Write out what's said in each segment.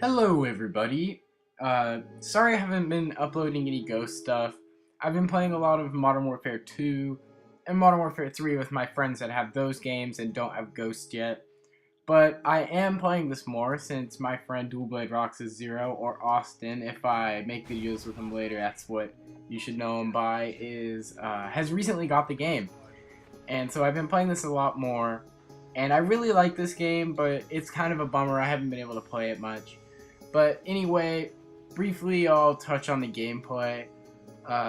Hello everybody. Sorry I haven't been uploading any Ghost stuff. I've been playing a lot of Modern Warfare 2 and Modern Warfare 3 with my friends that have those games and don't have Ghost yet. But I am playing this more since my friend Dualblade Rocks is Zero, or Austin, if I make videos with him later, that's what you should know him by, has recently got the game. And so I've been playing this a lot more. And I really like this game, but it's kind of a bummer I haven't been able to play it much. But anyway, briefly I'll touch on the gameplay.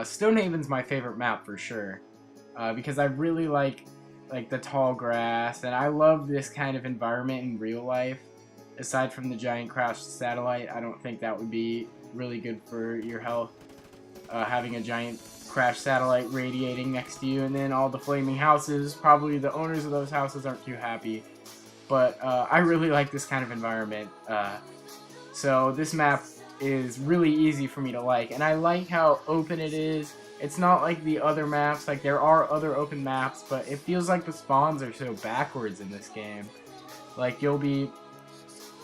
Stonehaven's my favorite map for sure, because I really like the tall grass, and I love this kind of environment in real life. Aside from the giant crashed satellite, I don't think that would be really good for your health. Having a giant crashed satellite radiating next to you, and then all the flaming houses. Probably the owners of those houses aren't too happy, but I really like this kind of environment. So this map is really easy for me to like, and I like how open it is. It's not like the other maps, like there are other open maps, but it feels like the spawns are so backwards in this game. Like you'll be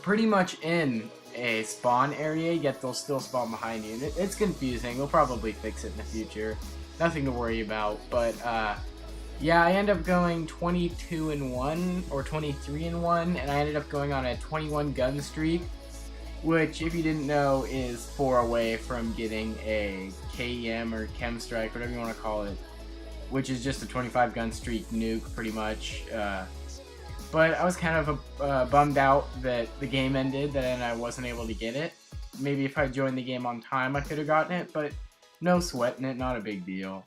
pretty much in a spawn area, yet they'll still spawn behind you. And it's confusing. They'll probably fix it in the future. Nothing to worry about, but yeah, I ended up going 22-1 or 23-1, and I ended up going on a 21 gun streak, which, if you didn't know, is 4 away from getting a KEM or Chem Strike, whatever you want to call it, which is just a 25 gun streak nuke, pretty much. But I was kind of bummed out that the game ended, and I wasn't able to get it. Maybe if I joined the game on time, I could have gotten it, but no sweating it, not a big deal.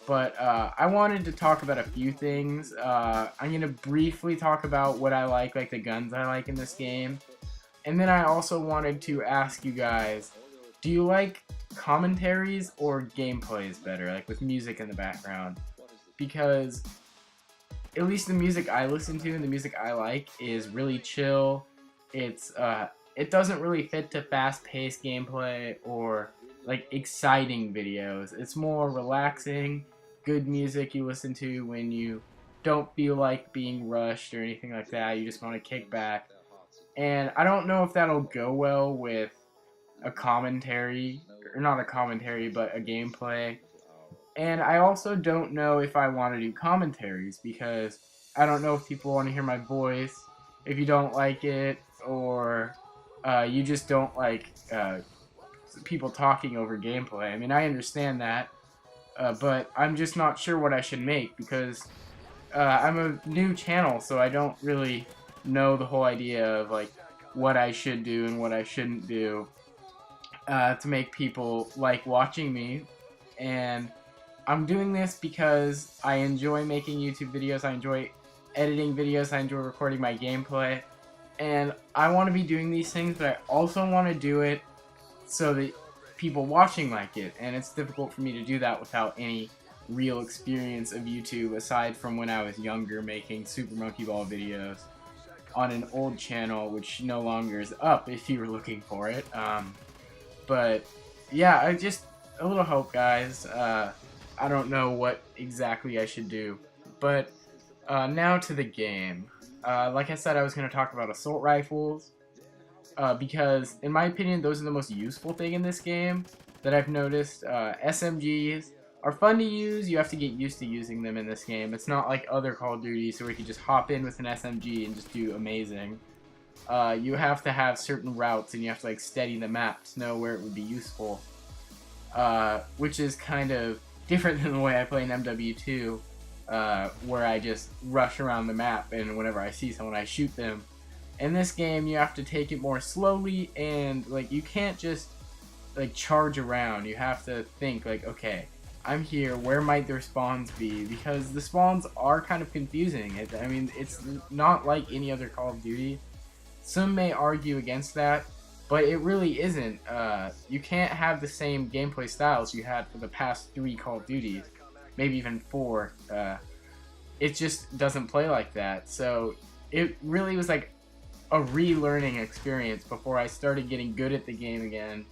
But I wanted to talk about a few things. I'm going to briefly talk about what I like the guns I like in this game. And then I also wanted to ask you guys, do you like commentaries or gameplays better, like with music in the background? Because at least the music I listen to and the music I like is really chill. It doesn't really fit to fast-paced gameplay or like exciting videos. It's more relaxing, good music you listen to when you don't feel like being rushed or anything like that. You just want to kick back. And I don't know if that'll go well with a commentary, or not a commentary, but a gameplay. And I also don't know if I want to do commentaries, because I don't know if people want to hear my voice, if you don't like it, or you just don't like people talking over gameplay. I mean, I understand that, but I'm just not sure what I should make, because I'm a new channel, so I don't really know the whole idea of like what I should do and what I shouldn't do to make people like watching me. And I'm doing this because I enjoy making YouTube videos, I enjoy editing videos, I enjoy recording my gameplay, and I want to be doing these things, but I also want to do it so that people watching like it, and it's difficult for me to do that without any real experience of YouTube aside from when I was younger making Super Monkey Ball videos on an old channel, which no longer is up if you were looking for it. But yeah, I just a little hope, guys. I don't know what exactly I should do, but now to the game. Like I said, I was going to talk about assault rifles, because in my opinion those are the most useful thing in this game that I've noticed. SMGs are fun to use. You have to get used to using them in this game. It's not like other Call of Duties where you can just hop in with an SMG and just do amazing. You have to have certain routes, and you have to like steady the map to know where it would be useful, which is kind of different than the way I play in MW2, where I just rush around the map, and whenever I see someone I shoot them. In this game you have to take it more slowly, and like you can't just like charge around. You have to think like, okay, I'm here, where might their spawns be? Because the spawns are kind of confusing. I mean, it's not like any other Call of Duty. Some may argue against that, but it really isn't. You can't have the same gameplay styles you had for the past 3 Call of Duties, maybe even 4. It just doesn't play like that. So it really was like a relearning experience before I started getting good at the game again.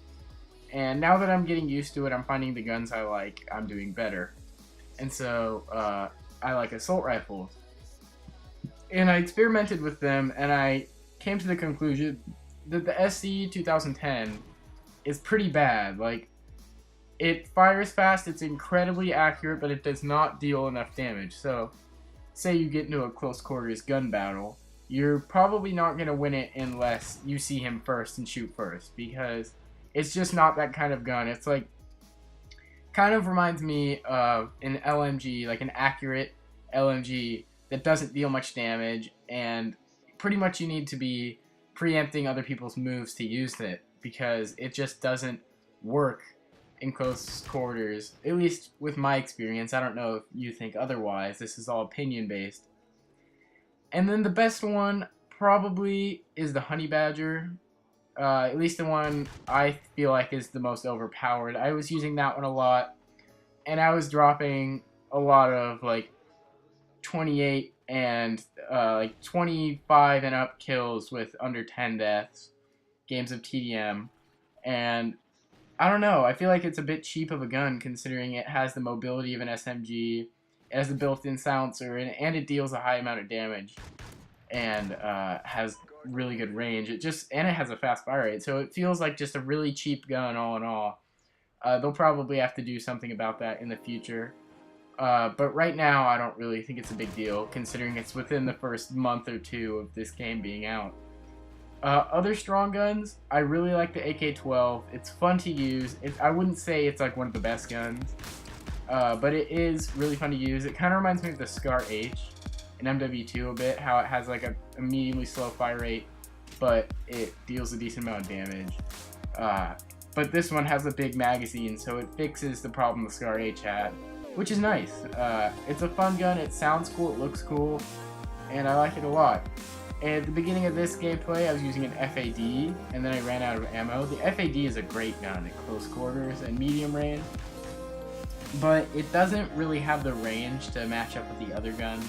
And now that I'm getting used to it, I'm finding the guns I like, I'm doing better. And so I like assault rifles. And I experimented with them, and I came to the conclusion the SC 2010 is pretty bad. Like, it fires fast, it's incredibly accurate, but it does not deal enough damage. So, say you get into a close quarters gun battle, you're probably not going to win it unless you see him first and shoot first, because it's just not that kind of gun. It's like, kind of reminds me of an LMG, like an accurate LMG that doesn't deal much damage, and pretty much you need to be preempting other people's moves to use it, because it just doesn't work in close quarters, at least with my experience. I don't know if you think otherwise. This is all opinion based. And then the best one probably is the Honey Badger. At least the one I feel like is the most overpowered. I was using that one a lot, and I was dropping a lot of like 28 and like 25 and up kills with under 10 deaths, games of TDM, and I don't know, I feel like it's a bit cheap of a gun considering it has the mobility of an SMG, it has the built-in silencer, and it deals a high amount of damage, and has really good range. It has a fast fire rate, so it feels like just a really cheap gun all in all. They'll probably have to do something about that in the future. But right now, I don't really think it's a big deal, considering it's within the first month or two of this game being out. Other strong guns, I really like the AK-12. It's fun to use. I wouldn't say it's like one of the best guns, but it is really fun to use. It kind of reminds me of the Scar H in MW2 a bit, how it has like a mediumly slow fire rate, but it deals a decent amount of damage. But this one has a big magazine, so it fixes the problem the Scar H had, which is nice. It's a fun gun, it sounds cool, it looks cool, and I like it a lot. At the beginning of this gameplay, I was using an FAD, and then I ran out of ammo. The FAD is a great gun at close quarters and medium range, but it doesn't really have the range to match up with the other guns.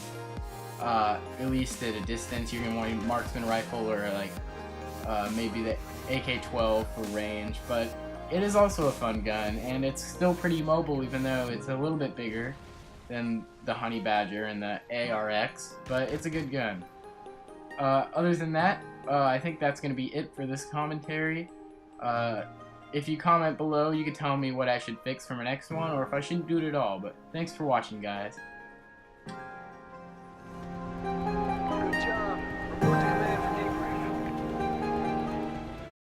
At least at a distance, you're going to want a marksman rifle or like maybe the AK-12 for range, but it is also a fun gun, and it's still pretty mobile even though it's a little bit bigger than the Honey Badger and the ARX, but it's a good gun. Other than that, I think that's going to be it for this commentary. If you comment below, you can tell me what I should fix for my next one, or if I shouldn't do it at all, but thanks for watching, guys.